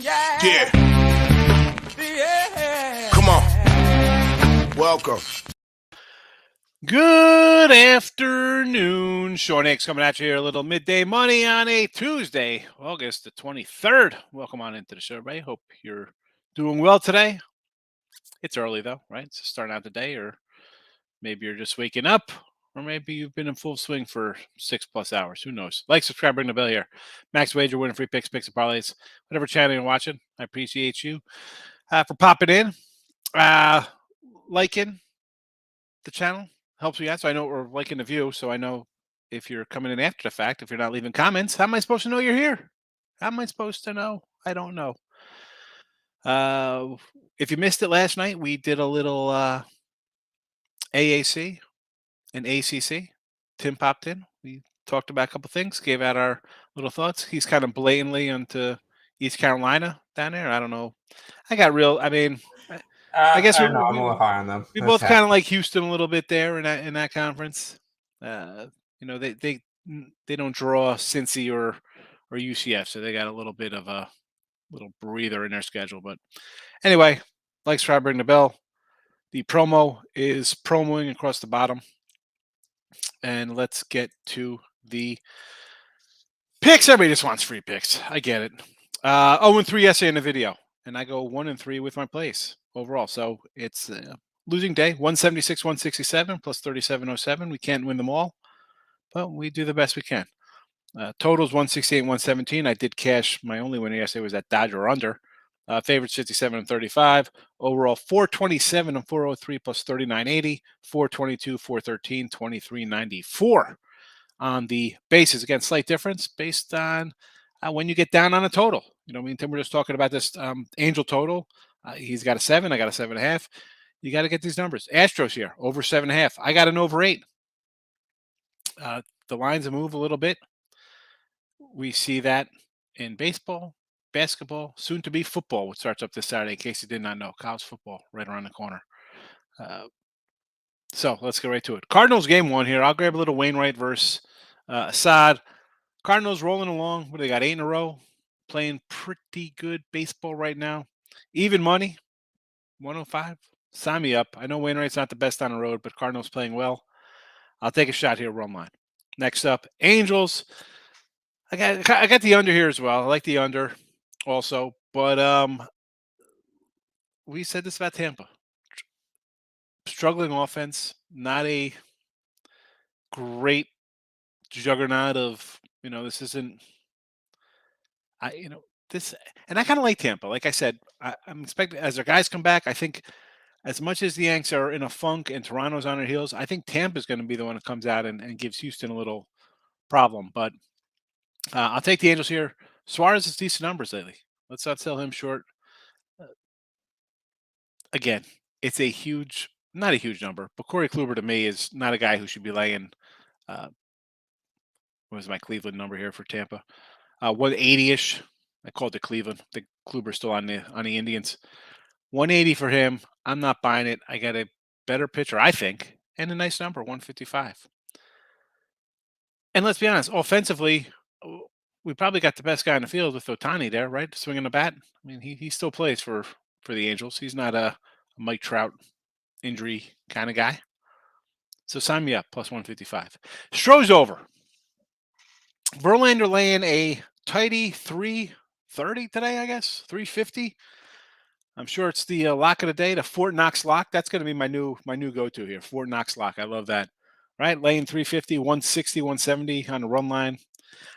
Yeah. Come on. Welcome. Good afternoon. Sean Higgs coming at you here. A little midday money on a Tuesday, August the 23rd. Welcome on into the show, everybody. Hope you're doing well today. It's early, though, right? It's starting out the day, or maybe you're just waking up, or maybe you've been in full swing for 6+ hours. Who knows? Like, subscribe, ring the bell here. Max Wager, winning free picks, and parlays. Whatever channel you're watching, I appreciate you for popping in, liking the channel. Helps me out, so I know we're liking the view, so I know if you're coming in after the fact. If you're not leaving comments, how am I supposed to know you're here? How am I supposed to know? I don't know. If you missed it last night, we did a little AAC and ACC. Tim popped in. We talked about a couple things, gave out our little thoughts. He's kind of blatantly onto East Carolina down there. I don't know. I guess I'm a little high on them. We both kind of like Houston a little bit there in that conference. They don't draw Cincy or UCF, so they got a little bit of a little breather in their schedule. But anyway, like, subscribe, ring the bell. The promo is promoing across the bottom, and let's get to the picks. Everybody just wants free picks. I get it. 0-3 yesterday in the video, and I go 1-3 with my plays overall. So it's losing day, 176, 167 plus 3707. We can't win them all, but we do the best we can. Totals 168, 117. I did cash. My only winner yesterday was that Dodger under. Favorites 57 and 35. Overall 427 and 403 plus 3980. 422, 413, 2394 on the bases. Again, slight difference based on when you get down on a total. You know, me and Tim were just talking about this Angel total. He's got a 7. I got a 7.5. You got to get these numbers. Astros here, over 7.5. I got an over 8. The lines move a little bit. We see that in baseball, basketball, soon to be football, which starts up this Saturday, in case you did not know. College football right around the corner. So let's get right to it. Cardinals game 1 here. I'll grab a little Wainwright versus Assad. Cardinals rolling along. What do they got? 8 in a row. Playing pretty good baseball right now. Even money, 105. Sign me up. I know Wainwright's not the best on the road, but Cardinals playing well. I'll take a shot here, run line. Next up, Angels. I got the under here as well. I like the under also, but we said this about Tampa. Struggling offense, not a great juggernaut of, this isn't, this, and I kind of like Tampa. Like I said, I'm expecting, as their guys come back, I think as much as the Yanks are in a funk and Toronto's on their heels, I think Tampa's going to be the one that comes out and gives Houston a little problem. But I'll take the Angels here. Suarez has decent numbers lately. Let's not sell him short. Again, it's not a huge number, but Corey Kluber to me is not a guy who should be laying. What was my Cleveland number here for Tampa? 180-ish. I called it Cleveland. I think Kluber's still on the Indians. 180 for him. I'm not buying it. I got a better pitcher, I think, and a nice number, 155. And let's be honest, offensively, we probably got the best guy in the field with Ohtani there, right? Swinging the bat. I mean, he still plays for the Angels. He's not a Mike Trout injury kind of guy. So sign me up, plus 155. Stroh's over. Verlander laying a tidy 330 today, I guess, 350. I'm sure it's the lock of the day, the Fort Knox lock. That's going to be my new go-to here, Fort Knox lock. I love that. Right, laying 350, 160, 170 on the run line.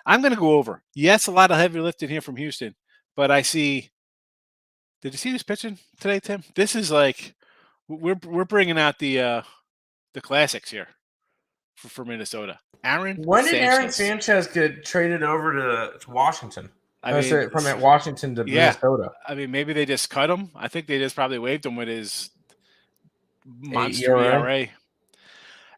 I'm going to go over. Yes, a lot of heavy lifting here from Houston, but I see. Did you see who's pitching today, Tim? This is like we're bringing out the classics here for Minnesota. When did Aaron Sanchez get traded over to Washington? From Washington to Minnesota. I mean, maybe they just cut him. I think they just probably waived him with his monster ERA.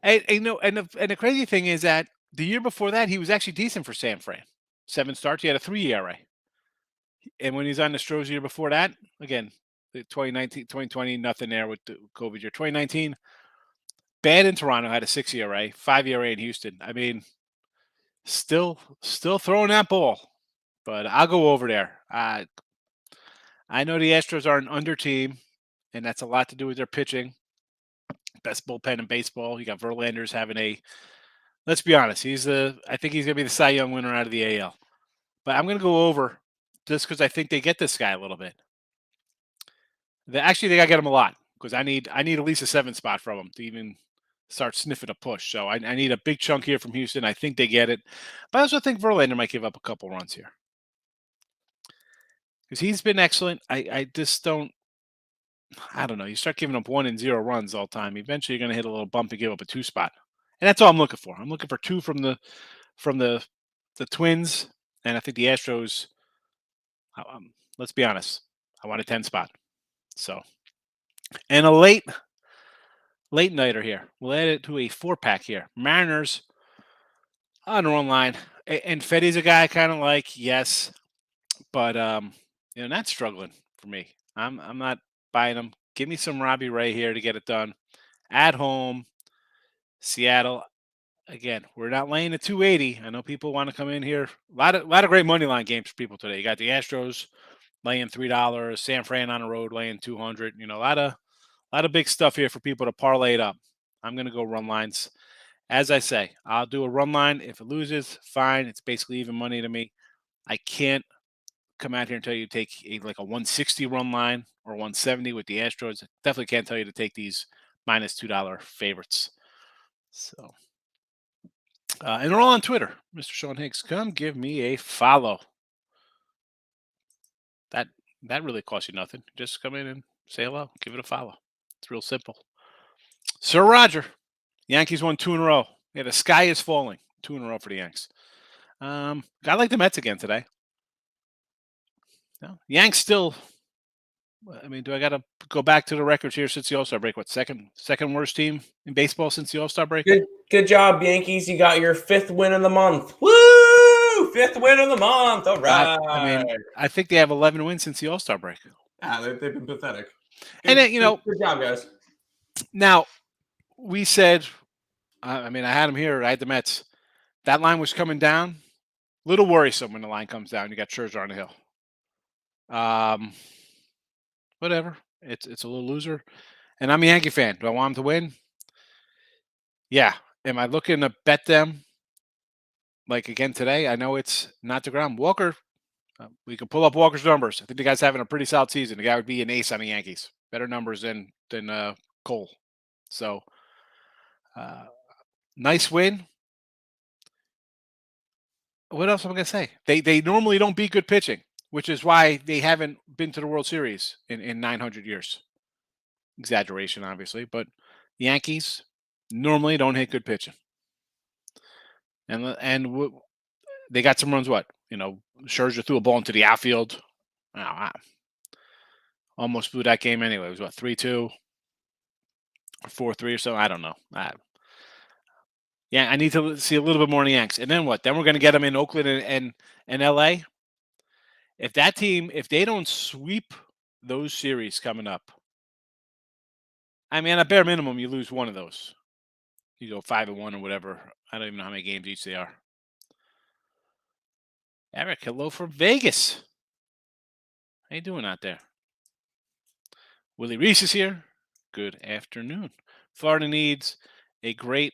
And the crazy thing is that the year before that, he was actually decent for San Fran. 7 starts, he had a 3 ERA. And when he's on the Stros year before that, again, 2019, 2020, nothing there with the COVID year. 2019, bad in Toronto, had a 6 ERA, 5 ERA in Houston. I mean, still throwing that ball, but I'll go over there. I know the Astros are an under team, and that's a lot to do with their pitching. Best bullpen in baseball. You got Verlander's having a. Let's be honest. I think he's gonna be the Cy Young winner out of the AL. But I'm gonna go over just because I think they get this guy a little bit. Actually, they gotta get him a lot because I need at least a 7 spot from him to even start sniffing a push. So I need a big chunk here from Houston. I think they get it, but I also think Verlander might give up a couple runs here because he's been excellent. I just don't. I don't know. You start giving up 1 and 0 runs all the time. Eventually, you're going to hit a little bump and give up a 2 spot, and that's all I'm looking for. I'm looking for 2 from the Twins, and I think the Astros. Let's be honest. I want a 10 spot. So, and a late nighter here. We'll add it to a 4-pack here. Mariners on their own line, and Fetty's a guy I kind of like, yes, but not struggling for me. I'm not buying him. Give me some Robbie Ray here to get it done at home. Seattle. Again, we're not laying a 280. I know people want to come in here. A lot of great money line games for people today. You got the Astros laying $3, San Fran on the road laying 200. A lot of big stuff here for people to parlay it up. I'm going to go run lines. As I say, I'll do a run line. If it loses, fine. It's basically even money to me. I can't come out here and tell you to take like a 160 run line or 170 with the Astros. I definitely can't tell you to take these minus $2 favorites. So, and they're all on Twitter. Mr. Sean Higgs, come give me a follow. That really costs you nothing. Just come in and say hello. Give it a follow. It's real simple. Sir Roger, Yankees won 2 in a row. Yeah, the sky is falling. 2 in a row for the Yanks. I like the Mets again today. No, Yanks still. I mean, do I got to go back to the records here since the All-Star break? What, second worst team in baseball since the All-Star break? Good job, Yankees. You got your 5th win of the month. Woo! 5th win of the month. All right. I mean, I think they have 11 wins since the All-Star break. They've been pathetic. And then, good job, guys. Now, we said, I had them here. I had the Mets. That line was coming down. Little worrisome when the line comes down. You got Scherzer on the hill. Whatever. It's a little loser. And I'm a Yankee fan. Do I want them to win? Yeah. Am I looking to bet them? Like again today? I know it's not the ground. Walker, we can pull up Walker's numbers. I think the guy's having a pretty solid season. The guy would be an ace on the Yankees. Better numbers than Cole. So, nice win. What else am I going to say? They normally don't beat good pitching, which is why they haven't been to the World Series in 900 years. Exaggeration, obviously, but Yankees normally don't hit good pitching. And they got some runs. What? Scherzer threw a ball into the outfield. Almost blew that game anyway. It was what, 3-2 or 4-3 or so? I don't know. Yeah, I need to see a little bit more in the Yanks. And then what? Then we're going to get them in Oakland and LA. If they don't sweep those series coming up, I mean, at bare minimum, you lose one of those. You go 5-1 or whatever. I don't even know how many games each they are. Eric, hello from Vegas. How you doing out there? Willie Reese is here. Good afternoon. Florida need a great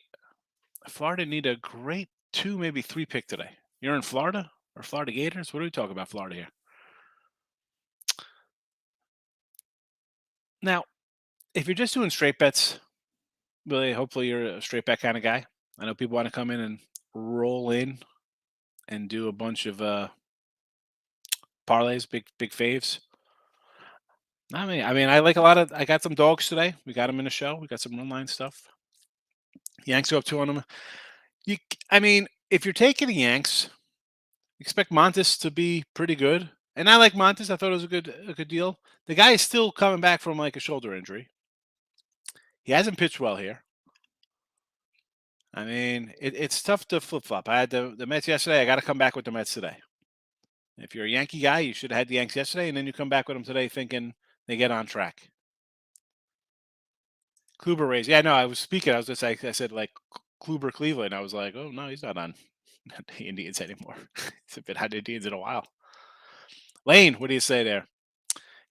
2, maybe 3 pick today. You're in Florida or Florida Gators? What are we talking about Florida here? Now, if you're just doing straight bets, really, hopefully you're a straight bet kind of guy. I know people want to come in and roll in and do a bunch of parlays, big faves. I mean, I like I got some dogs today. We got them in the show. We got some run line stuff. Yanks go up 2 on them. If you're taking the Yanks, expect Montes to be pretty good. And I like Montes. I thought it was a good deal. The guy is still coming back from like a shoulder injury. He hasn't pitched well here. I mean, it's tough to flip-flop. I had the Mets yesterday. I got to come back with the Mets today. If you're a Yankee guy, you should have had the Yanks yesterday, and then you come back with them today thinking they get on track. Kluber raised. Yeah, no, I was speaking. I said, like, Kluber Cleveland. I was like, oh, no, he's not on the Indians anymore. He's been on the Indians in a while. Lane, what do you say there?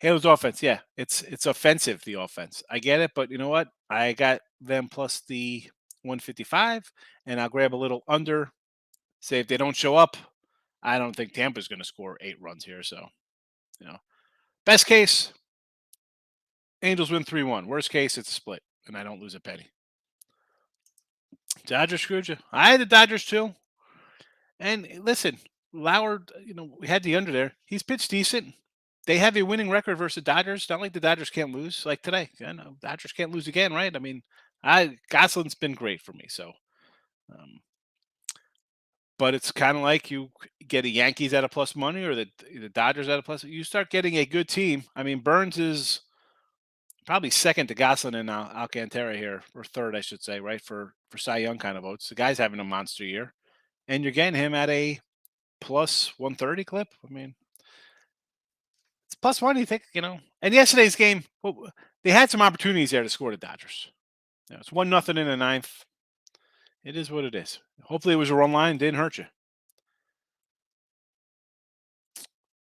Halo's offense, yeah, it's offensive. The offense, I get it, but you know what? I got them plus the 155, and I'll grab a little under. Say if they don't show up, I don't think Tampa's going to score 8 runs here. So, best case, Angels win 3-1. Worst case, it's a split, and I don't lose a penny. Dodgers screwed you. I had the Dodgers too. And listen, Lauer, we had the under there. He's pitched decent. They have a winning record versus Dodgers. Not like the Dodgers can't lose like today. I know Dodgers can't lose again, right? I mean, Gosselin's been great for me. So, but it's kind of like you get a Yankees at a plus money or the Dodgers at a plus. You start getting a good team. I mean, Burns is probably second to Gosselin and Alcantara here, or third, I should say, right, for Cy Young kind of votes. The guy's having a monster year, and you're getting him at a plus 130 clip. I mean, it's plus one. You think, And yesterday's game, they had some opportunities there to score the Dodgers. It's 1-0 in the ninth. It is what it is. Hopefully, it was a run line. Didn't hurt you.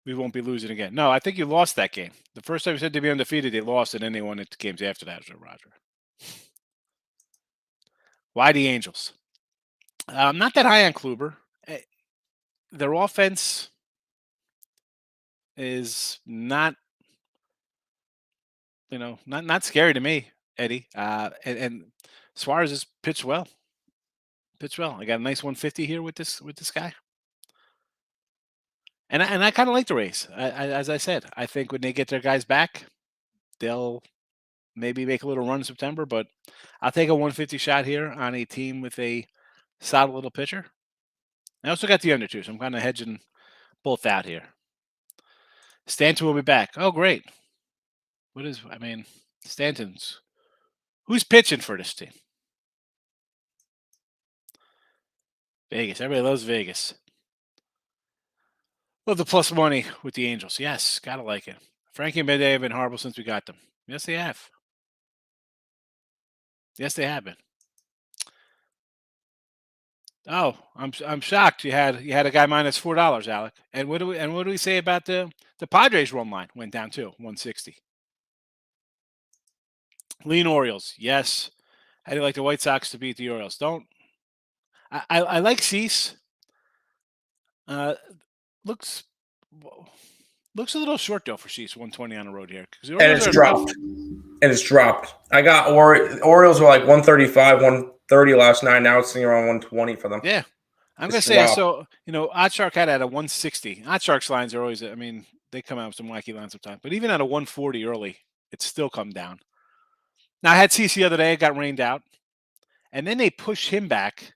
We won't be losing again. No, I think you lost that game. The first time you said to be undefeated, they lost, and then they won the games after that. Roger. Why the Angels? Not that high on Kluber. Their offense is not, not scary to me, Eddie. And Suarez has pitched well. I got a nice 150 here with this guy. And I kind of like the race. As I said, I think when they get their guys back, they'll maybe make a little run in September. But I'll take a 150 shot here on a team with a solid little pitcher. I also got the under too, so I'm kind of hedging both out here. Stanton will be back. Oh, great. Stanton's. Who's pitching for this team? Vegas. Everybody loves Vegas. Love the plus money with the Angels. Yes, gotta like it. Frankie and Midday have been horrible since we got them. Yes, they have. Yes, they have been. Oh, I'm shocked. You had a guy minus $4, Alec. And what do we say about the Padres run line? Went down too, 160. Lean Orioles, yes. How do you like the White Sox to beat the Orioles? I like Cease. Looks a little short though for Cease, 120 on the road here. And it's dropped. I got Orioles were like 135, 130 last night. Now it's sitting around 120 for them. Yeah. I'm going to say, so, Oddshark had at a 160. Oddshark's lines are always, they come out with some wacky lines sometimes. But even at a 140 early, it's still come down. Now, I had CC the other day. It got rained out. And then they pushed him back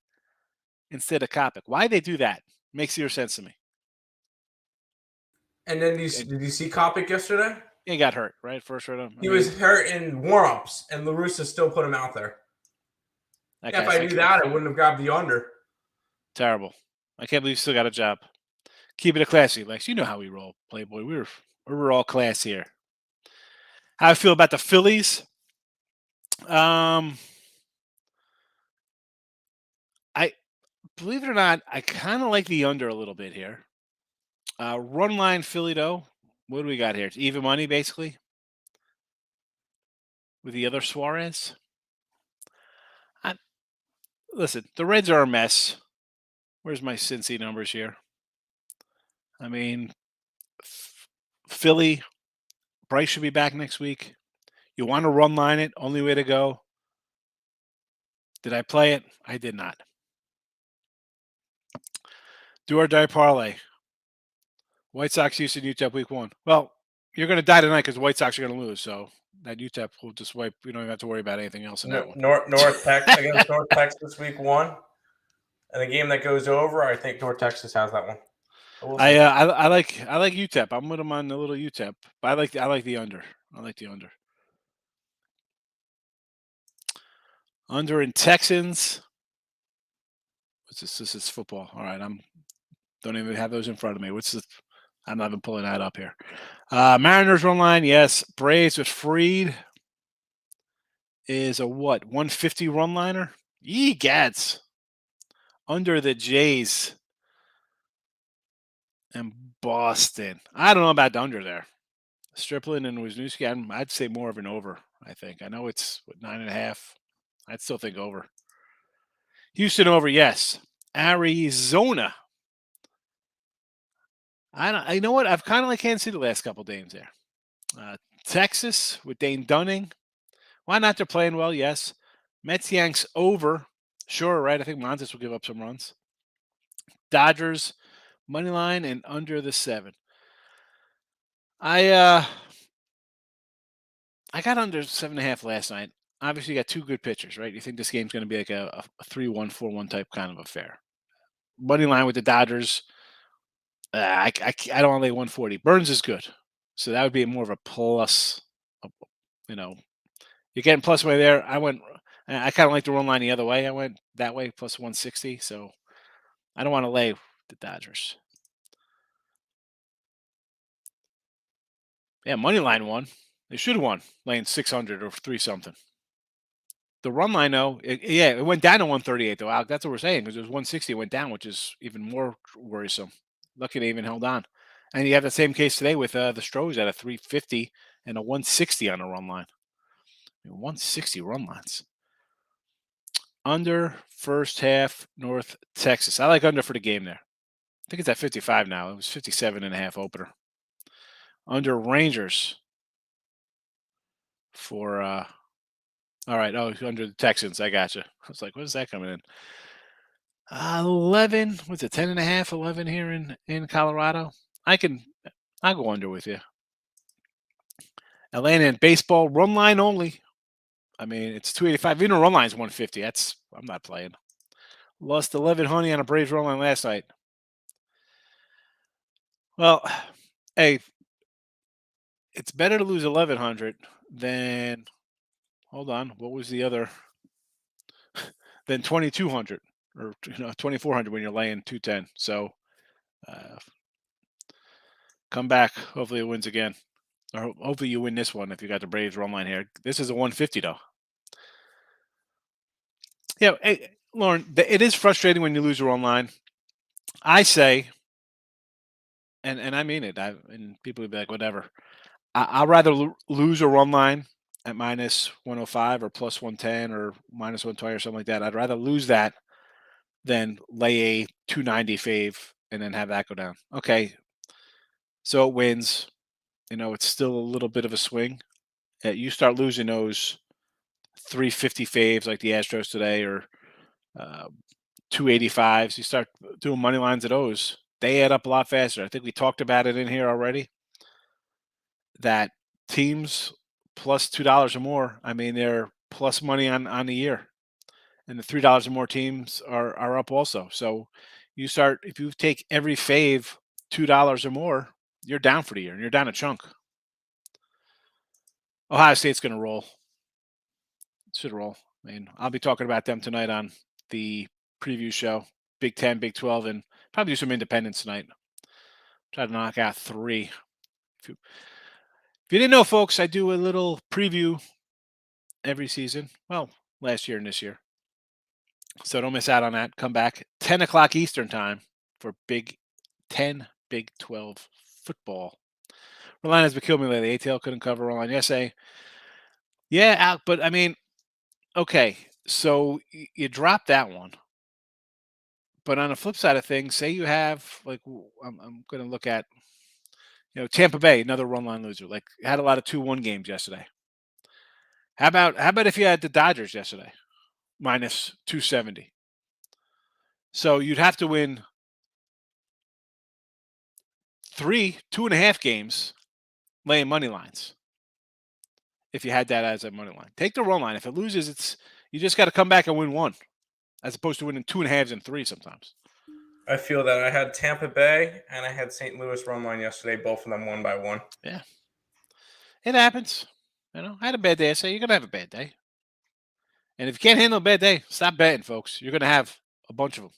instead of Kopech. Why they do that? Makes zero sense to me. And then did you see Kopech yesterday? He got hurt, right? First hurt. He was hurt in warm-ups, and La Russa still put him out there. If I knew that, I wouldn't have grabbed the under. Terrible. I can't believe you still got a job. Keep it a classy, Lex. You know how we roll, Playboy. We're all class here. How I feel about the Phillies? I believe it or not, I kind of like the under a little bit here. Run line Philly though. What do we got here? It's even money basically. With the other Suarez. Listen, the Reds are a mess. Where's my Cincy numbers here? I mean, Philly, Bryce should be back next week. You want to run line it? Only way to go. Did I play it? I did not. Do or die parlay. White Sox, Houston, UTEP week 1. Well, you're going to die tonight because the White Sox are going to lose. So that UTEP will just wipe. We don't even have to worry about anything else in that one. North Texas against North Texas week 1. And the game that goes over, I think North Texas has that one. I like UTEP. I'm with them on the little UTEP. But I like the under. I like the under. Under in Texans. What's this? This is football. All right, don't even have those in front of me. What's this? I'm not even pulling that up here. Mariners run line, yes. Braves with Freed is a what? 150 run liner? Gads. Under the Jays and Boston. I don't know about the under there. Strickland and Wisniewski, I'd say more of an over, I think. I know it's 9.5. I'd still think over. Houston over, yes. Arizona. You know what? I've kind of like Kansas City the last couple games there. Texas with Dane Dunning. Why not? They're playing well, yes. Mets Yanks over. Sure, right? I think Montes will give up some runs. Dodgers, money line and under the 7. I got under 7.5 last night. Obviously, you got two good pitchers, right? You think this game's going to be like a 3-1, 4-1 type kind of affair. Money line with the Dodgers. I don't want to lay 140. Burns is good, so that would be more of a plus. You know, you're getting plus way there. I kind of like the run line the other way. I went that way plus 160. So I don't want to lay the Dodgers. Yeah, money line won. They should have won, laying 600 or 3 something. The run line, though, it went down to 138, though. That's what we're saying, because it was 160. It went down, which is even more worrisome. Lucky they even held on. And you have the same case today with the Stros at a 350 and a 160 on the run line. 160 run lines. Under first half, North Texas. I like under for the game there. I think it's at 55 now. It was 57.5 opener. Under Rangers for all right. Oh, under the Texans. I gotcha. I was like, what is that coming in? 11. What's it? 10.5, 11 here in Colorado. I'll go under with you. Atlanta and baseball run line only. I mean, it's 285. Even run line is 150. I'm not playing. Lost 11 honey on a Braves run line last night. Well, hey, it's better to lose 1,100 than. Hold on. What was the other? Than 2,200 or 2,400 when you're laying 210. So come back. Hopefully it wins again. Or hopefully you win this one if you got the Braves run line here. This is a 150 though. Yeah, hey, Lauren, it is frustrating when you lose a run line. I say, and I mean it. And people would be like, whatever. I'd rather lose a run line at minus 105 or plus 110 or minus 120 or something like that. I'd rather lose that than lay a 290 fave and then have that go down. Okay, so it wins. It's still a little bit of a swing. You start losing those 350 faves like the Astros today or 285s. You start doing money lines of those. They add up a lot faster. I think we talked about it in here already. That teams plus $2 or more, I mean, they're plus money on the year. And the $3 or more teams are up also. So if you take every fave $2 or more, you're down for the year and you're down a chunk. Ohio State's going to roll. Should roll. I mean, I'll be talking about them tonight on the preview show. Big 10, Big 12, and probably do some independents tonight. Try to knock out 3. If you didn't know, folks, I do a little preview every season. Well, last year and this year. So don't miss out on that. Come back 10 o'clock Eastern time for Big 10, Big 12 football. Rolana's been killing me lately. ATL couldn't cover Rolana yesterday. Yeah, but I mean, okay, so you drop that one. But on the flip side of things, say you have, like, I'm going to look at, Tampa Bay, another run line loser. Like, had a lot of 2-1 games yesterday. How about if you had the Dodgers yesterday? Minus 270. So you'd have to win 2.5 games laying money lines if you had that as a money line. Take the run line. If it loses, you just got to come back and win 1 as opposed to winning 2.5 and 3 sometimes. I feel that. I had Tampa Bay and I had St. Louis run line yesterday. Both of them 1 by 1. Yeah. It happens. I had a bad day. I say you're going to have a bad day. And if you can't handle a bad day, stop betting, folks. You're going to have a bunch of them.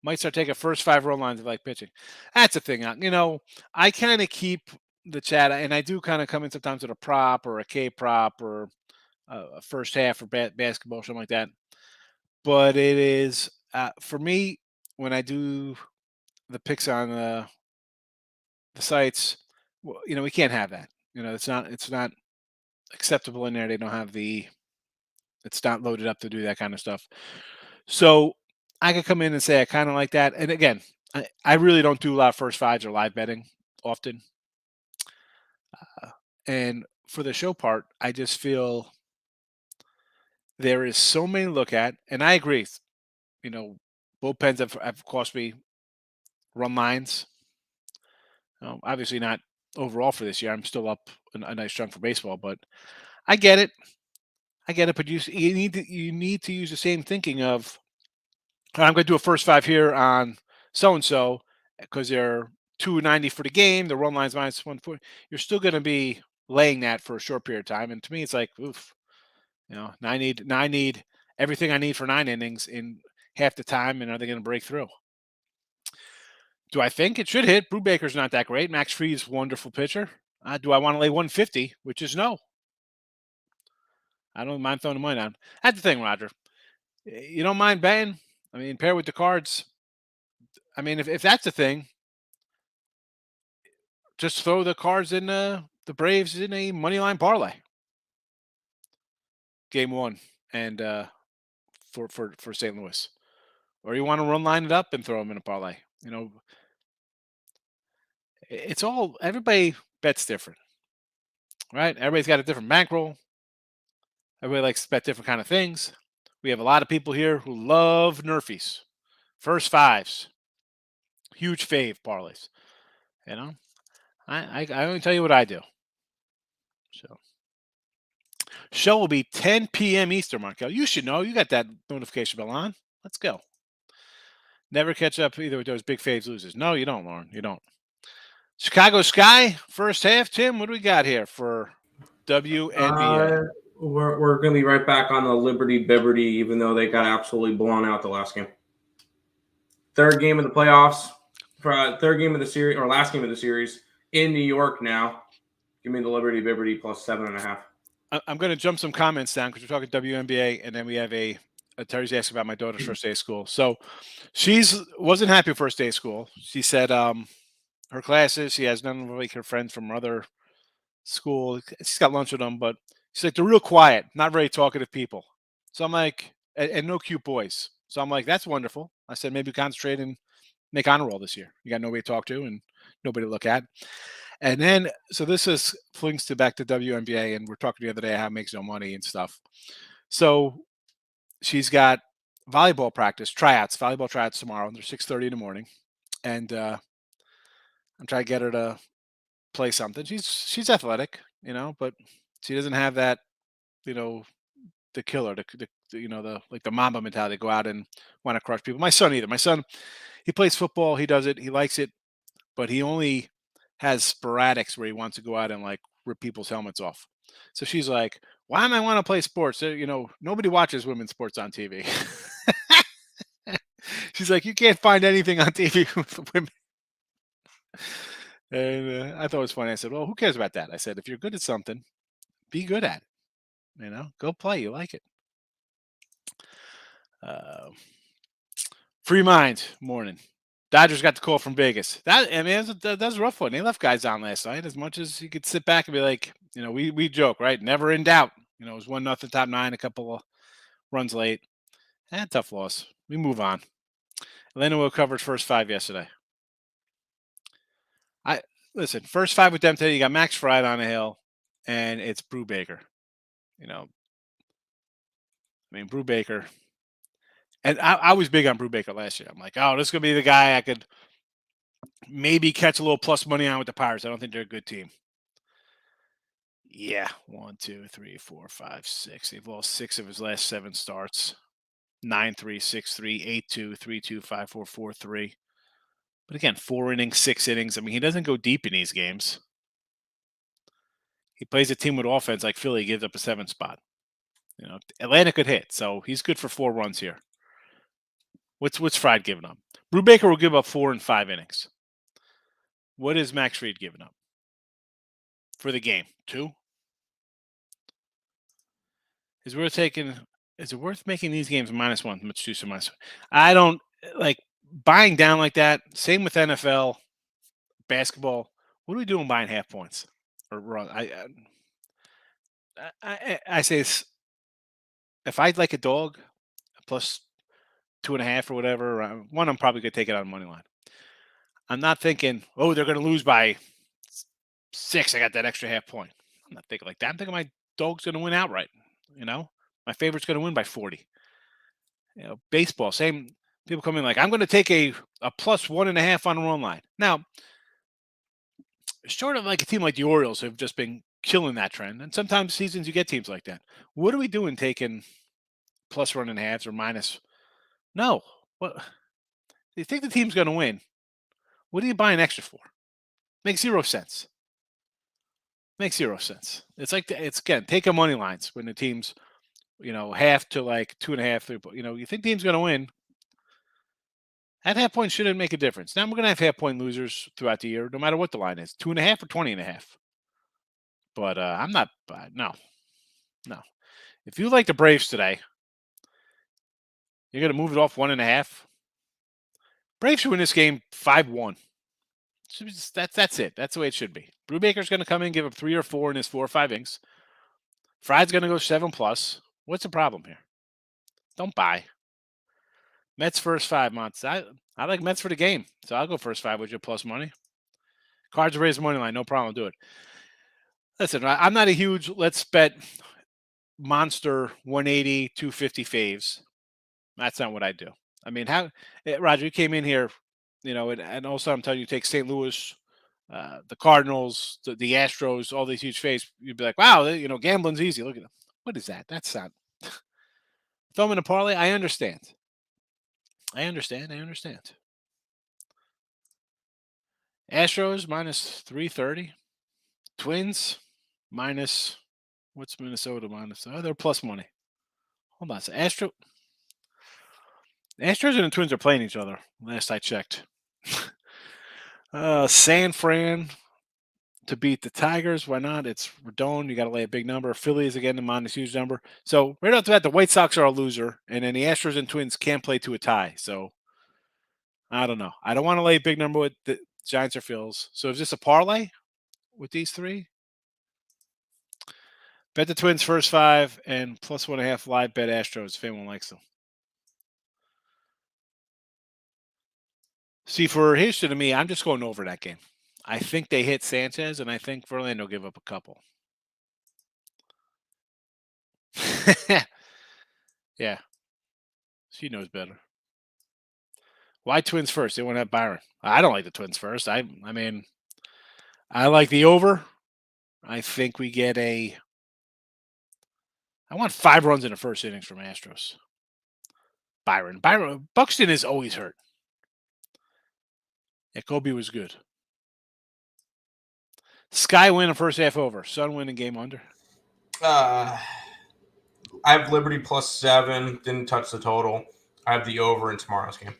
Might start taking first 5 run lines of like pitching. That's the thing. I kind of keep the chat, and I do kind of come in sometimes with a prop or a K prop or a first half or basketball, something like that. But it is, for me, when I do the picks on the sites, we can't have that. It's not acceptable in there. They don't have it's not loaded up to do that kind of stuff. So I could come in and say I kind of like that. And again, I really don't do a lot of first fives or live betting often. And for the show part, I just feel there is so many to look at. And I agree. Bullpens have cost me run lines. Obviously not overall for this year. I'm still up a nice chunk for baseball, but I get it. But you need to use the same thinking of I'm going to do a first five here on so and so because they're 290 for the game. The run line's minus 140. You're still going to be laying that for a short period of time, and to me, it's like oof. I need everything I need for 9 innings in half the time, and are they going to break through? Do I think it should hit? Brubaker's not that great. Max Fried's wonderful pitcher. Do I want to lay 150? Which is no. I don't mind throwing the money down. That's the thing, Roger. You don't mind betting? I mean, pair with the cards. I mean, if that's the thing, just throw the cards in the Braves in a money line parlay. Game 1 and for St. Louis. Or you want to run line it up and throw them in a parlay. It's all everybody bets different. Right? Everybody's got a different bankroll. Everybody likes to bet different kind of things. We have a lot of people here who love Nerfies. First fives. Huge fave parlays. I only tell you what I do. So show will be 10 p.m. Eastern, Markel. You should know. You got that notification bell on. Let's go. Never catch up either with those big faves losers. No, you don't, Lauren. You don't. Chicago Sky, first half. Tim, what do we got here for WNBA? We're going to be right back on the Liberty Bibberty, even though they got absolutely blown out the last game. Third game of the playoffs. Third game of the series, or last game of the series, in New York now. Give me the Liberty Bibberty plus 7.5. I'm going to jump some comments down because we're talking WNBA, and then we have Terry's asking about my daughter's first day of school. So wasn't happy with first day of school. She said her classes, she has none of like her friends from other school. She's got lunch with them, but she's like, they're real quiet, not very talkative people. So I'm like, and no cute boys. So I'm like, that's wonderful. I said, maybe concentrate and make honor roll this year. You got nobody to talk to and nobody to look at. And then, so this flings back to WNBA, and we're talking the other day how it makes no money and stuff. So she's got volleyball volleyball tryouts tomorrow. They're 6:30 in the morning, and I'm trying to get her to play something. She's athletic, but she doesn't have that, the killer, the Mamba mentality, go out and want to crush people. My son either. My son, he plays football. He does it. He likes it, but he only has sporadics where he wants to go out and like rip people's helmets off. So she's like, why am I want to play sports? Nobody watches women's sports on TV. She's like, you can't find anything on TV with women. And I thought it was funny. I said, well, who cares about that? I said, if you're good at something, be good at it. Go play. You like it. Free mind morning. Dodgers got the call from Vegas. That was a rough one. They left guys on last night. As much as you could sit back and be like, we joke, right? Never in doubt. It was 1-0 top 9, a couple of runs late. Tough loss. We move on. Atlanta will covered first 5 yesterday. Listen, first 5 with them today. You got Max Fried on the hill, and it's Brubaker. Brubaker. And I was big on Brubaker last year. I'm like, oh, this is going to be the guy I could maybe catch a little plus money on with the Pirates. I don't think they're a good team. Yeah. 1, 2, 3, 4, 5, 6. They've lost 6 of his last 7 starts. 9-3, 6-3, 8-2, 3-2, 5-4, 4-3. But again, 4 innings, 6 innings. He doesn't go deep in these games. He plays a team with offense like Philly, gives up a 7 spot. Atlanta could hit, so he's good for 4 runs here. What's Fried giving up? Brubaker will give up 4 in 5 innings. What is Max Fried giving up for the game? 2? Is it worth making these games -1? Let's do some -1. I don't like buying down like that. Same with NFL, basketball. What are we doing buying half points? or run. I say if I'd like a dog plus 2.5 or whatever, one I'm probably gonna take it on money line. I'm not thinking, oh, they're gonna lose by 6. I got that extra half point. I'm not thinking like that. I'm thinking my dog's gonna win outright. My favorite's gonna win by 40. Baseball, same. People come in like, I'm going to take a plus 1.5 on the run line. Now, short of like a team like the Orioles have just been killing that trend, and sometimes seasons you get teams like that. What are we doing taking plus 1.5s or minus? No. What? You think the team's going to win? What are you buying extra for? Makes 0 sense. Makes 0 sense. It's like again, take a money lines when the team's half to like 2.5, 3. You think the team's going to win? At half point shouldn't make a difference. Now we're going to have half point losers throughout the year, no matter what the line is, 2.5 or 20.5. But I'm not. No. If you like the Braves today, you're going to move it off 1.5. Braves should win this game 5-1. That's it. That's the way it should be. Brubaker's going to come in, give up 3 or 4 in his 4 or 5 innings. Fried's going to go 7+. What's the problem here? Don't buy. Mets first 5 months. I like Mets for the game, so I'll go first 5 with your plus money. Cards raise money line, no problem. Do it. Listen, I'm not a huge let's bet monster 180, 250 faves. That's not what I do. I mean, Roger, you came in here, and also I'm telling you, take St. Louis, the Cardinals, the Astros, all these huge faves. You'd be like, wow, gambling's easy. Look at them. What is that? That's not. Throw them in a parlay. I understand. Astros minus 330. Twins minus, what's Minnesota minus? Oh, they're plus money. Hold on. So Astros and the Twins are playing each other. Last I checked. San Fran to beat the Tigers. Why not? It's Rodon. You got to lay a big number. Phillies again to minus huge number. So right off the bat, the White Sox are a loser, and then the Astros and Twins can't play to a tie. So I don't know. I don't want to lay a big number with the Giants or Phils. So is this a parlay with these 3? Bet the Twins first 5 and plus 1.5 live bet Astros if anyone likes them. See, for Houston to me, I'm just going over that game. I think they hit Sanchez, and I think Verlander will give up a couple. Yeah. She knows better. Why Twins first? They want to have Byron. I don't like the Twins first. I mean, I like the over. I think we get I want 5 runs in the first innings from Astros. Byron. Buxton is always hurt. Yeah, Kobe was good. Sky win a first half over. Sun win a game under. I have Liberty plus 7. Didn't touch the total. I have the over in tomorrow's game.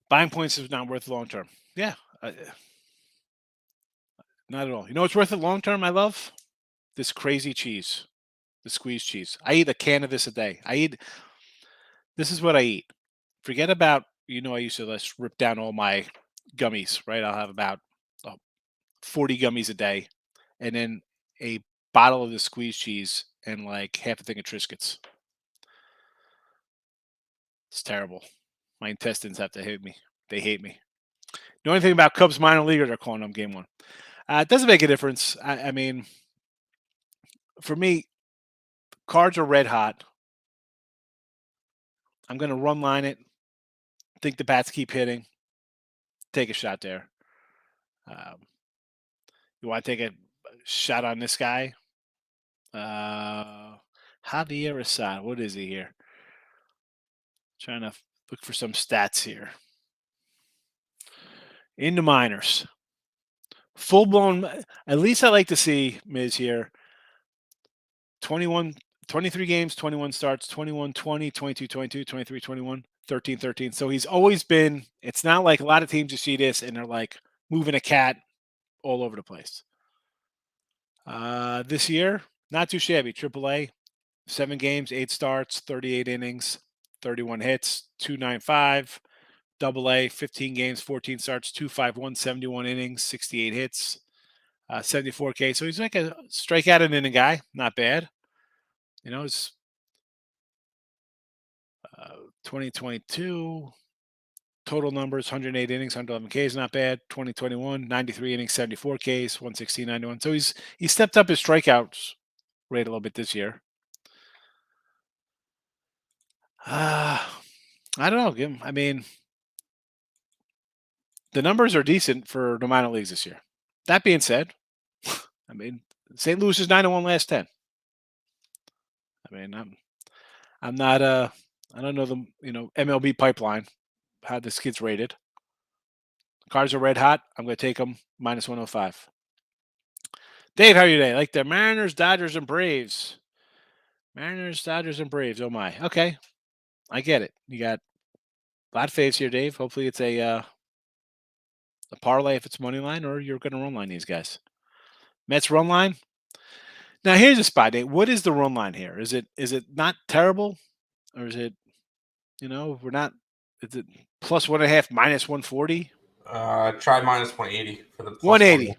Buying points is not worth it long term. Yeah. Not at all. You know what's worth it long term, I love? This crazy cheese. The squeezed cheese. I eat a can of this a day. This is what I eat. Forget about, I used to just rip down all my gummies, right? I'll have about 40 gummies a day, and then a bottle of the squeezed cheese and like half a thing of Triscuits. It's terrible. My intestines have to hate me. They hate me. The only thing about Cubs minor leaguers are calling them game 1. It doesn't make a difference. I mean, for me, Cards are red hot. I'm going to run line it. Think the bats keep hitting. Take a shot there. You want to take a shot on this guy? Javier Assad. What is he here? Trying to look for some stats here. In the minors. Full-blown, at least I like to see Miz here. 23 games, 21 starts, 21-20, 22-22, 23-21, 13-13. So he's always been, it's not like a lot of teams you see this and they're like moving a cat all over the place. This year, not too shabby. AAA, 7 games, 8 starts, 38 innings, 31 hits, 295, AA, 15 games, 14 starts, 251, 71 innings, 68 hits, 74K. So he's like a strikeout an inning guy. Not bad. It's 2022 total numbers, 108 innings, 111 Ks, not bad. 2021, 93 innings, 74 Ks, 116, 91. So he stepped up his strikeouts rate a little bit this year. I don't know. I mean, the numbers are decent for the minor leagues this year. That being said, I mean, St. Louis is 9-1 last 10. I mean, I'm not I don't know the MLB pipeline, how this kid's rated. Cards are red hot. I'm going to take them minus 105. Dave, how are you today? Like the Mariners, Dodgers, and Braves. Mariners, Dodgers, and Braves. Oh my. Okay, I get it. You got a lot of faves here, Dave. Hopefully it's a parlay if it's money line, or you're going to run line these guys. Mets run line. Now here's a spot, Dave. What is the run line here? Is it not terrible, or is it we're not? Is it plus 1.5 minus 140? Try minus 180 for the plus 180.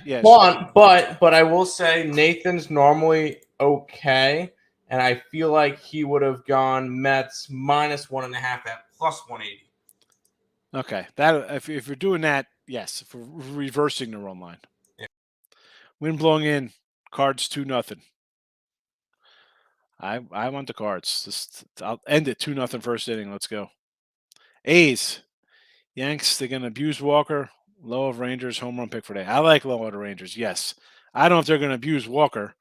Yeah. But I will say Nathan's normally okay, and I feel like he would have gone Mets minus 1.5 at plus 180. Okay, that if you're doing that, yes, if we're reversing the run line. Yeah. Wind blowing in, Cards 2-0. I want the Cards. I'll end it 2-0 first inning. Let's go. A's, Yanks. They're gonna abuse Walker. Low of Rangers home run pick for today. I like low of the Rangers. Yes, I don't know if they're gonna abuse Walker.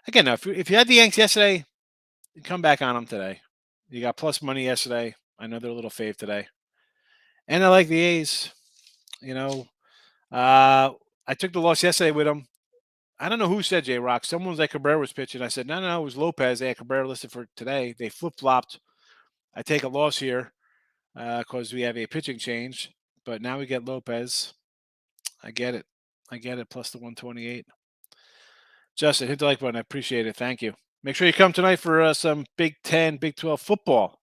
Again, if you had the Yanks yesterday, you come back on them today. You got plus money yesterday. I know they're a little fave today. And I like the A's. I took the loss yesterday with them. I don't know who said J-Rock. Someone was like Cabrera was pitching. I said, no, it was Lopez. They had Cabrera listed for today. They flip-flopped. I take a loss here because we have a pitching change. But now we get Lopez. I get it. Plus the 128. Justin, hit the like button. I appreciate it. Thank you. Make sure you come tonight for some Big 10, Big 12 football.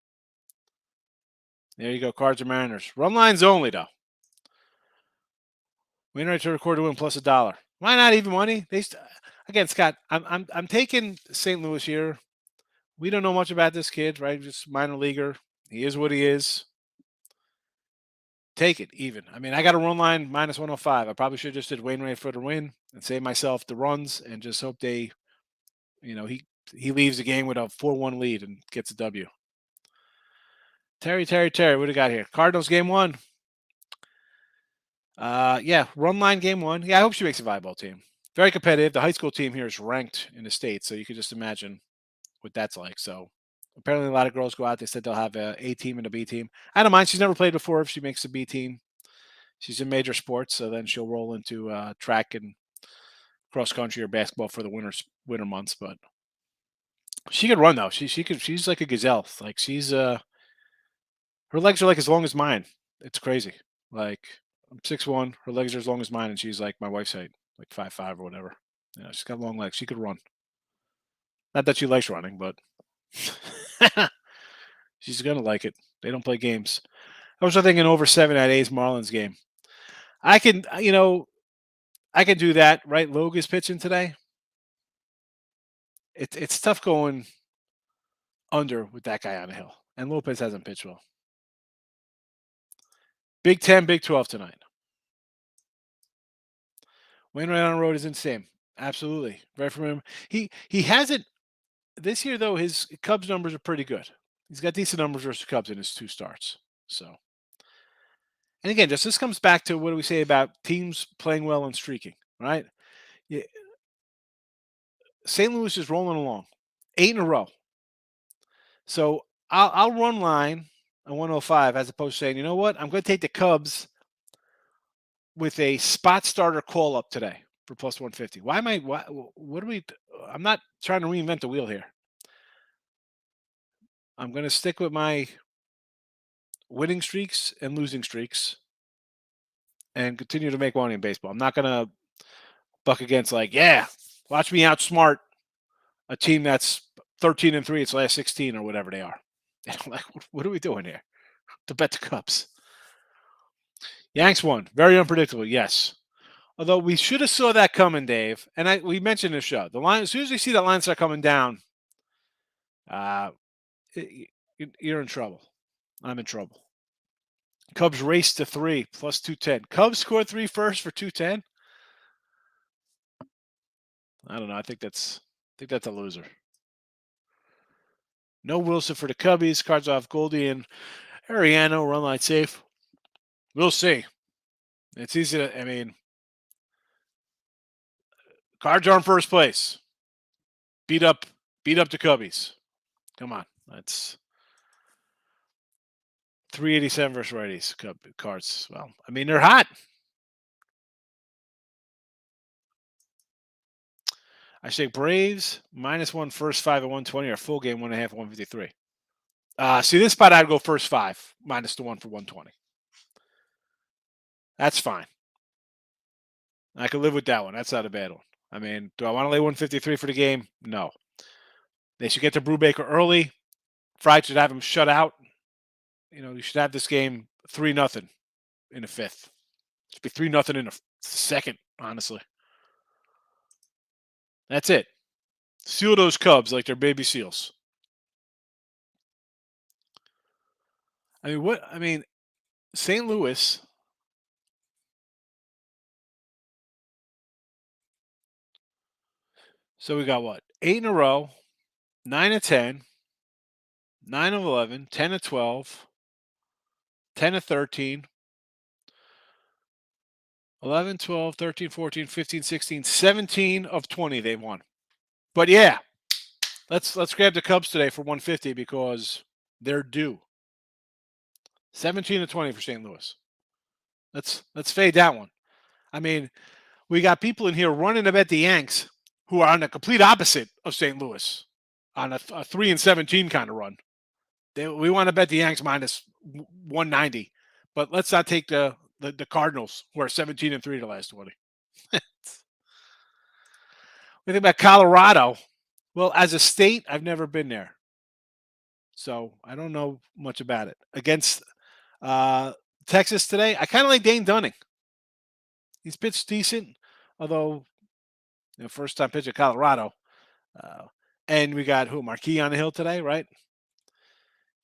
There you go, Cards and Mariners. Run lines only, though. Win right to record to win plus $1. Why not even money? Again, Scott, I'm taking St. Louis here. We don't know much about this kid, right? Just minor leaguer. He is what he is. Take it even. I mean, I got a run line minus 105. I probably should have just did Wainwright for the win and save myself the runs and just hope they, he leaves the game with a 4-1 lead and gets a W. Terry, what do we got here? Cardinals game 1. Run line game 1. Yeah, I hope she makes a volleyball team. Very competitive. The high school team here is ranked in the state, so you could just imagine what that's like. So apparently a lot of girls go out. They said they'll have a A team and a B team. I don't mind. She's never played before. If she makes a B team, she's in major sports, so then she'll roll into track and cross country or basketball for the winter months. But she could run though. She's like a gazelle. Like she's her legs are like as long as mine. It's crazy. Like I'm 6'1", her legs are as long as mine, and she's like my wife's height, like 5'5" or whatever. She's got long legs. She could run. Not that she likes running, but she's gonna like it. They don't play games. I was thinking over 7 at A's Marlins game. I can do that, right? Logue is pitching today. It's tough going under with that guy on the hill, and Lopez hasn't pitched well. Big 10, Big 12 tonight. Wainwright on the road is insane. Absolutely. Right from him. He hasn't this year though, his Cubs numbers are pretty good. He's got decent numbers versus Cubs in his 2 starts. So and again, this comes back to what do we say about teams playing well and streaking, right? Yeah. St. Louis is rolling along. 8 in a row. So I'll run line at 105 as opposed to saying, you know what? I'm going to take the Cubs with a spot starter call up today for plus 150. I'm not trying to reinvent the wheel here. I'm going to stick with my winning streaks and losing streaks and continue to make money in baseball. I'm not going to buck against watch me outsmart a team that's 13-3 its last 16 or whatever they are. Like, what are we doing here? to bet the Cubs. Yanks won. Very unpredictable, yes. Although we should have saw that coming, Dave. And we mentioned in the show. The line, as soon as we see that line start coming down, you're in trouble. I'm in trouble. Cubs race to 3 plus 210. Cubs scored 3 first for 210. I don't know. I think that's a loser. No Wilson for the Cubbies. Cards off Goldie and Ariano. Run line safe. We'll see. It's easy to. I mean, Cards are in first place. Beat up the Cubbies. Come on, that's 387 versus righties. Cards. Well, I mean they're hot. I say Braves -1 first 5 at 120 or full game 1.5 at 153. See this spot I'd go first 5 minus the 1 for 120. That's fine. I could live with that one. That's not a bad one. I mean, do I want to lay 153 for the game? No. They should get to Brubaker early. Fried should have him shut out. You should have this game 3-0 in the 5th. It should be 3-0 in the 2nd, honestly. That's it. Seal those Cubs like they're baby seals. I mean, St. Louis. So we got what? 8 in a row, 9 of 10, 9 of 11, 10 of 12, 10 of 13, 11, 12, 13, 14, 15, 16, 17 of 20 they won. But yeah, let's grab the Cubs today for 150 because they're due. 17 of 20 for St. Louis. Let's fade that one. I mean, we got people in here running to bet the Yanks who are on the complete opposite of St. Louis on a 3-17 kind of run. We want to bet the Yanks minus 190, but let's not take the Cardinals who are 17-3 the last 20. We think about Colorado. Well, as a state, I've never been there, so I don't know much about it. Against Texas today, I kind of like Dane Dunning. He's pitched decent, although first time pitch at Colorado. And we got Marquis on the hill today, right?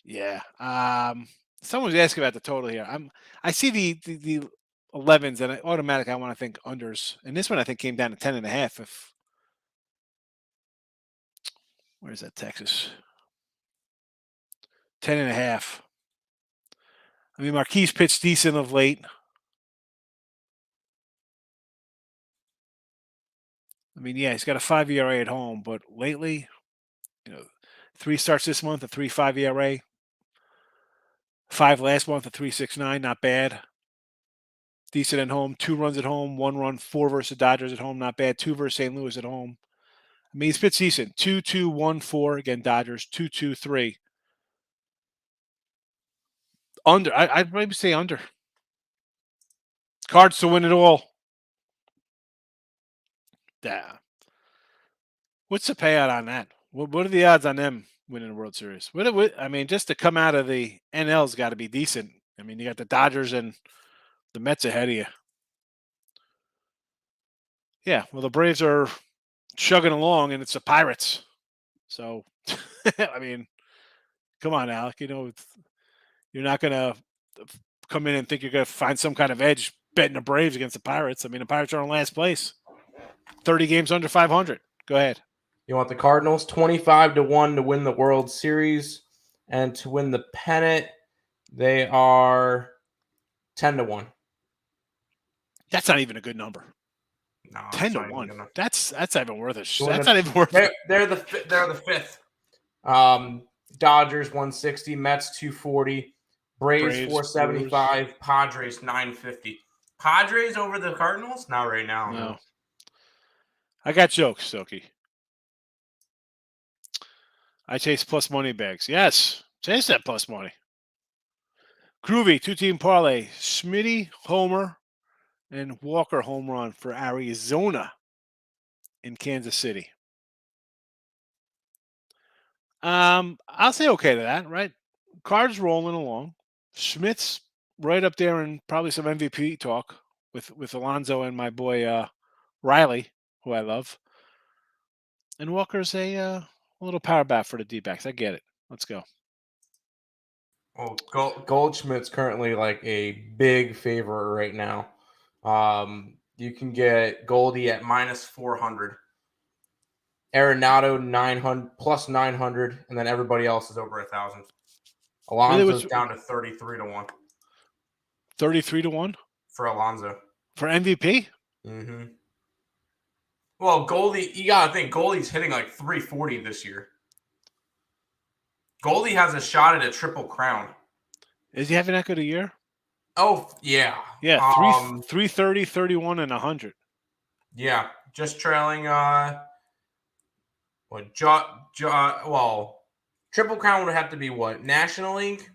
Yeah. Someone was asking about the total here. I see the 11s and automatically I want to think unders. And this one I think came down to 10.5. Where's that Texas? 10.5. I mean, Marquis pitched decent of late. I mean, yeah, he's got a 5 ERA at home, but lately, 3 starts this month, a 3.5 ERA. 5 last month, a 3.69, not bad. Decent at home, 2 runs at home, 1 run, 4 versus the Dodgers at home, not bad. 2 versus St. Louis at home. I mean, he's pitched decent. 2-2, 1-4 again, Dodgers. 2-2, 3. Under. I'd maybe say under. Cards to win it all. Yeah. What's the payout on that? What are the odds on them winning the World Series? I mean, just to come out of the NL's got to be decent. I mean, you got the Dodgers and the Mets ahead of you. Yeah, well, the Braves are chugging along, and it's the Pirates. So, I mean, come on, Alec. You're not going to come in and think you're going to find some kind of edge betting the Braves against the Pirates. I mean, the Pirates are in last place. 30 games under 500. Go ahead. You want the Cardinals 25-1 to win the World Series, and to win the pennant, they are 10-1. That's not even a good number. No, 10-1. That's not even worth it. That's not even worth it. They're the 5th. Dodgers 160, Mets 240, Braves 475, Brewers. Padres 950. Padres over the Cardinals? Not right now. No. I got jokes, Silky. I chase plus money bags. Yes, chase that plus money. Groovy, 2-team parlay. Smitty, homer, and Walker home run for Arizona in Kansas City. I'll say okay to that, right? Cards rolling along. Schmidt's right up there in probably some MVP talk with Alonso and my boy Riley, who I love. And Walker's a little power bat for the D-backs. I get it. Let's go. Well, Goldschmidt's currently like a big favorite right now. You can get Goldie at -400. Arenado 900 plus 900, and then everybody else is over 1,000. Alonso's down to 33 to 1. 33 to 1 for Alonso for MVP. Mm-hmm. Well, Goldie, you gotta think Goldie's hitting like 340 this year. Goldie has a shot at a triple crown. Is he having that good a year? Oh yeah, yeah. 330, 31, and 100. Yeah, just trailing. Well, triple crown would have to be what, National League?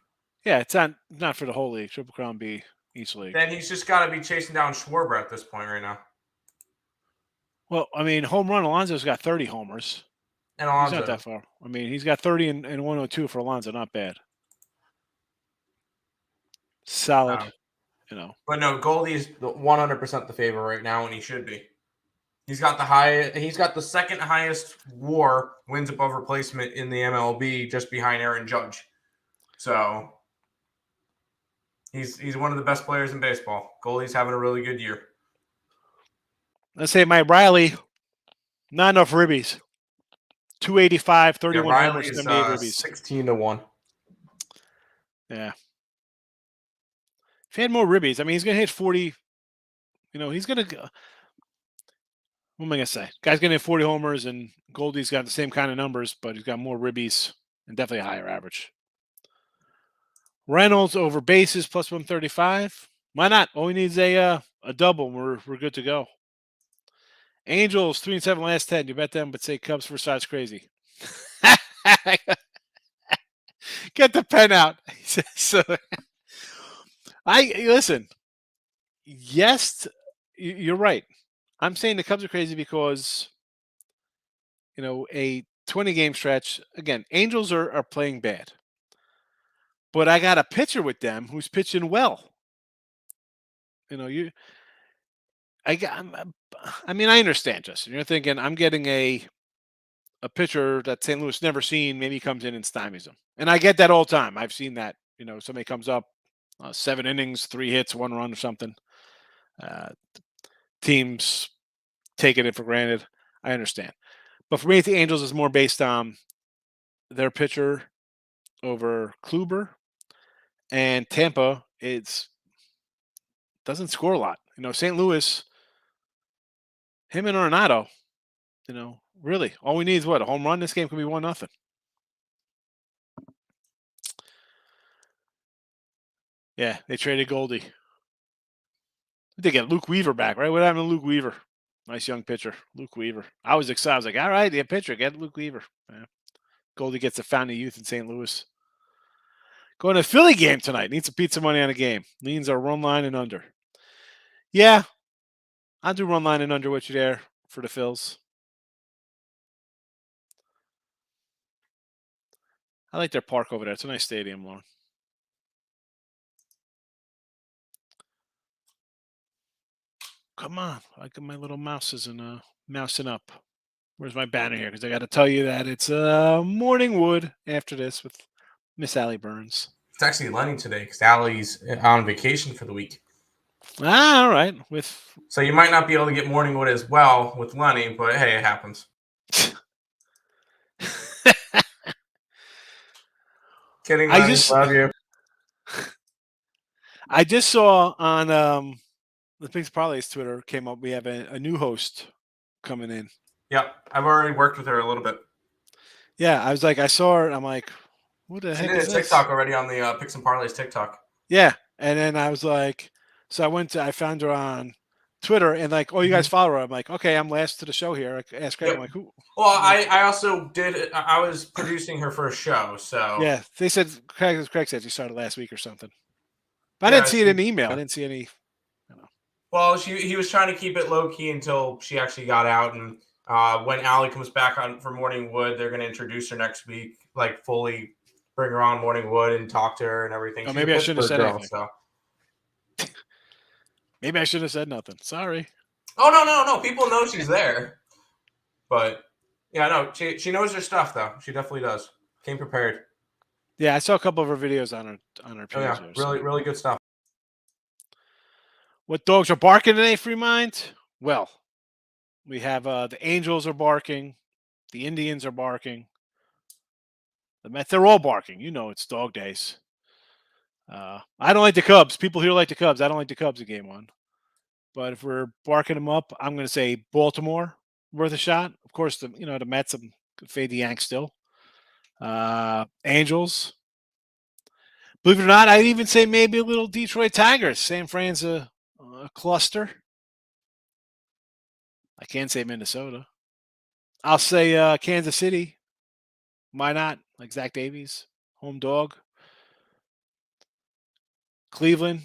Yeah, it's not for the whole league. Triple crown be each league. Then he's just got to be chasing down Schwarber at this point right now. Well, I mean, home run. Alonso's got 30 homers. And Alonso, he's not that far. I mean, he's got 30 and 102 for Alonso. Not bad. Solid, But no, Goldie is 100% the favorite right now, and he should be. He's got the second highest WAR, wins above replacement, in the MLB, just behind Aaron Judge. So he's one of the best players in baseball. Goldie's having a really good year. Let's say my Riley, not enough ribbies. 285, 31 homers, 78 ribbies. 16 to 1. Yeah. If he had more ribbies, I mean, he's going to hit 40. He's going to. What am I going to say? Guy's going to hit 40 homers, and Goldie's got the same kind of numbers, but he's got more ribbies and definitely a higher average. Reynolds over bases plus 135. Why not? All we need is a double. We're good to go. Angels 3-7 last 10. You bet them, but say Cubs for size crazy. Get the pen out. So, listen. Yes, you're right. I'm saying the Cubs are crazy because, a 20-game stretch. Again, Angels are playing bad. But I got a pitcher with them who's pitching well. I understand, Justin. You're thinking I'm getting a pitcher that St. Louis never seen. Maybe he comes in and stymies them. And I get that all the time. I've seen that. Somebody comes up, 7 innings, 3 hits, 1 run or something. Teams taking it for granted. I understand. But for me, the Angels is more based on their pitcher over Kluber. And Tampa, doesn't score a lot. St. Louis, him and Arenado, really, all we need is what? A home run? This game could be 1-0. Yeah, they traded Goldie. They get Luke Weaver back, right? What happened to Luke Weaver? Nice young pitcher, Luke Weaver. I was excited. I was like, all right, the pitcher, get Luke Weaver. Yeah. Goldie gets a fountain of youth in St. Louis. Going to a Philly game tonight. Need some pizza money on a game. Leans are run line and under. Yeah, I'll do run line and under with you there for the Phils. I like their park over there. It's a nice stadium, Lauren. Come on. I got my little mouses and mousing up. Where's my banner here? Because I got to tell you that it's Morning Wood after this with Miss Allie Burns. It's actually Lenny today because Allie's on vacation for the week. All right. So you might not be able to get Morning Wood as well with Lenny, but hey, it happens. Kidding, Lenny. Love you. I just saw on the Pigs Parlays Twitter came up. We have a new host coming in. Yep, I've already worked with her a little bit. Yeah, I was like, I saw her. And I'm like, what the heck is this? She did a TikTok already on the Picks and Parlays TikTok. Yeah, and then I was like, so I found her on Twitter, and like, oh, you guys follow her. I'm like, okay, I'm last to the show here. I asked Craig, I'm like, who? Well, I also did. I was producing her for a show, so yeah, they said Craig said she started last week or something, but I didn't see it in the email. I didn't see any. Well, he was trying to keep it low key until she actually got out, and when Allie comes back on for Morning Wood, they're going to introduce her next week, like fully bring her on Morning Wood and talk to her and everything. Oh, She's maybe a I shouldn't have Pittsburgh said girl, anything. so. Maybe I should have said nothing. Sorry. Oh, no. People know she's there. But, yeah, no, she knows her stuff, though. She definitely does. Came prepared. Yeah, I saw a couple of her videos on her page. Oh, yeah, here, really, so. really good stuff. What dogs are barking today, Free Mind? Well, we have the Angels are barking. The Indians are barking. The Mets, they're all barking. You know it's dog days. I don't like the Cubs. People here like the Cubs. I don't like the Cubs in game 1. But if we're barking them up, I'm going to say Baltimore worth a shot. Of course, the Mets, I'm fade the Yanks still. Angels. Believe it or not, I'd even say maybe a little Detroit Tigers. San Fran's a cluster. I can't say Minnesota. I'll say Kansas City. Why not? Like Zach Davies, home dog. Cleveland.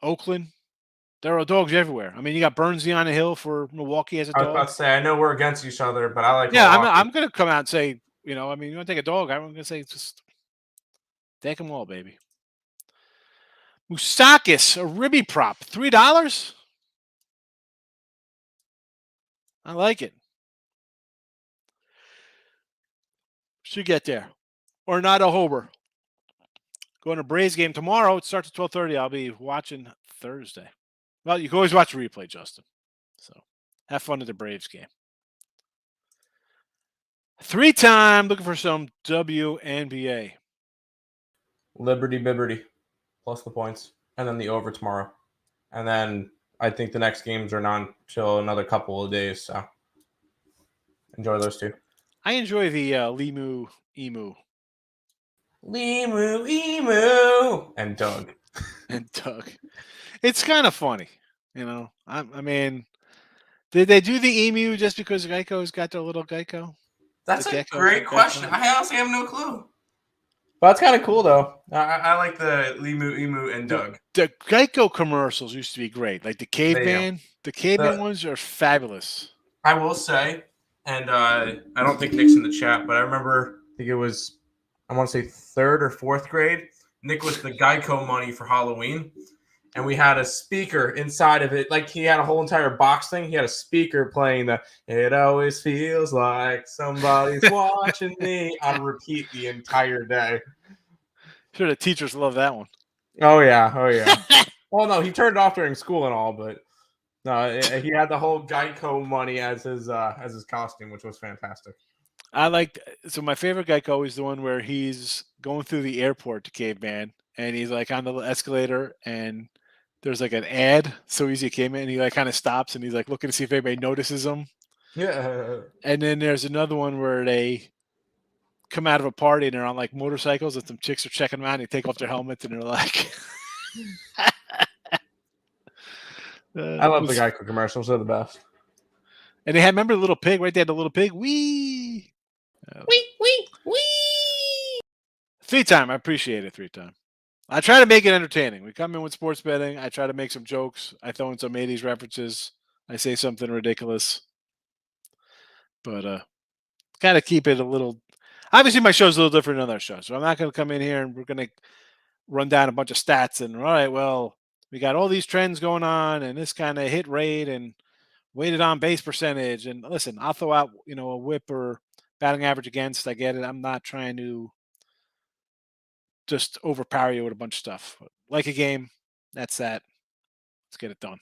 Oakland. There are dogs everywhere. I mean, you got Burnsley on the hill for Milwaukee as a I was about dog. to say, I know we're against each other, but I like Yeah, Milwaukee. I'm going to come out and say, you want to take a dog? I'm going to say just take them all, baby. Moustakis, a ribby prop, $3. I like it. Should get there. Or not a Hober. Going to Braves game tomorrow. It starts at 12:30. I'll be watching Thursday. Well, you can always watch a replay, Justin. So have fun at the Braves game. 3-time looking for some WNBA. Liberty Bibberty plus the points, and then the over tomorrow. And then I think the next games are not until another couple of days, so enjoy those two. I enjoy the Limu Emu. Limu, Emu, and Doug. And Doug. It's kind of funny, I mean, did they do the emu just because Geico's got their little Geico? That's The a gecko, great the question. gecko. I honestly have no clue. But it's kind of cool, though. I like the Limu, Emu, and Doug. The Geico commercials used to be great. Like the caveman. The caveman The- ones are fabulous. I will say, and I don't think Nick's in the chat, but I remember, I think it was, I want to say 3rd or 4th grade. Nick was the Geico money for Halloween. And we had a speaker inside of it. Like he had a whole entire box thing. He had a speaker playing the "It Always Feels Like Somebody's Watching Me" on repeat the entire day. Sure, the teachers love that one. Oh, yeah. Well, no, he turned it off during school and all, but no, he had the whole Geico money as his costume, which was fantastic. So my favorite Geico is the one where he's going through the airport to Caveman, and he's like on the escalator, and there's like an ad, So Easy Caveman, and he like kind of stops, and he's like looking to see if anybody notices him. Yeah. And then there's another one where they come out of a party and they're on like motorcycles, and some chicks are checking them out, and they take off their helmets, and they're like, I love the Geico commercials. They're the best. And they had, remember the little pig right there, the little pig? Wee! Wee! 3-time. I appreciate it, 3-time. I try to make it entertaining. We come in with sports betting. I try to make some jokes. I throw in some 80s references. I say something ridiculous. But got to keep it a little. Obviously, my show's a little different than other shows. So I'm not going to come in here and we're going to run down a bunch of stats and, all right, well, we got all these trends going on and this kind of hit rate and weighted on base percentage. And listen, I'll throw out, a whip or batting average against. I get it. I'm not trying to just overpower you with a bunch of stuff. Like a game, that's that. Let's get it done.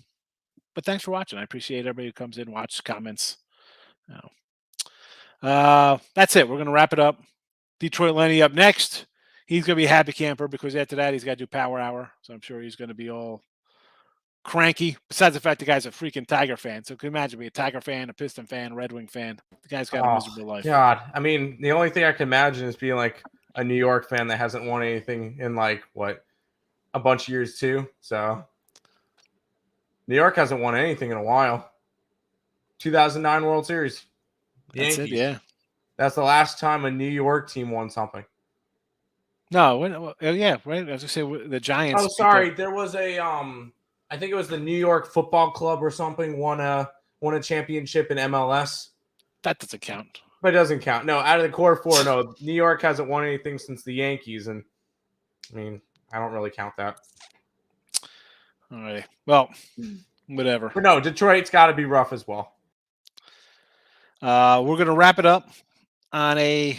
But thanks for watching. I appreciate everybody who comes in, watches, comments. That's it. We're going to wrap it up. Detroit Lenny up next. He's going to be a happy camper because after that, he's got to do Power Hour. So I'm sure he's going to be all cranky. Besides the fact the guy's a freaking Tiger fan. So can you imagine being a Tiger fan, a Piston fan, Red Wing fan? The guy's got a miserable life. God. I mean, the only thing I can imagine is being like a New York fan that hasn't won anything in like, a bunch of years too. So New York hasn't won anything in a while. 2009 World Series. That's Yankees. it, yeah. That's the last time a New York team won something. No, yeah, right. I was gonna say the Giants. Oh, sorry. There was a I think it was the New York Football Club or something won a championship in MLS. That doesn't count. But it doesn't count. No, out of the core four, no. New York hasn't won anything since the Yankees, and I mean, I don't really count that. All right. Well, whatever. But no, Detroit's got to be rough as well. We're going to wrap it up on a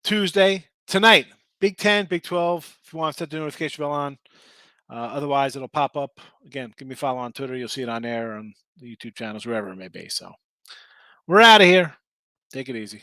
Tuesday tonight. Big 10, Big 12. If you want to set the notification bell on. Otherwise, it'll pop up. Again, give me a follow on Twitter. You'll see it on there, on the YouTube channels, wherever it may be. So we're out of here. Take it easy.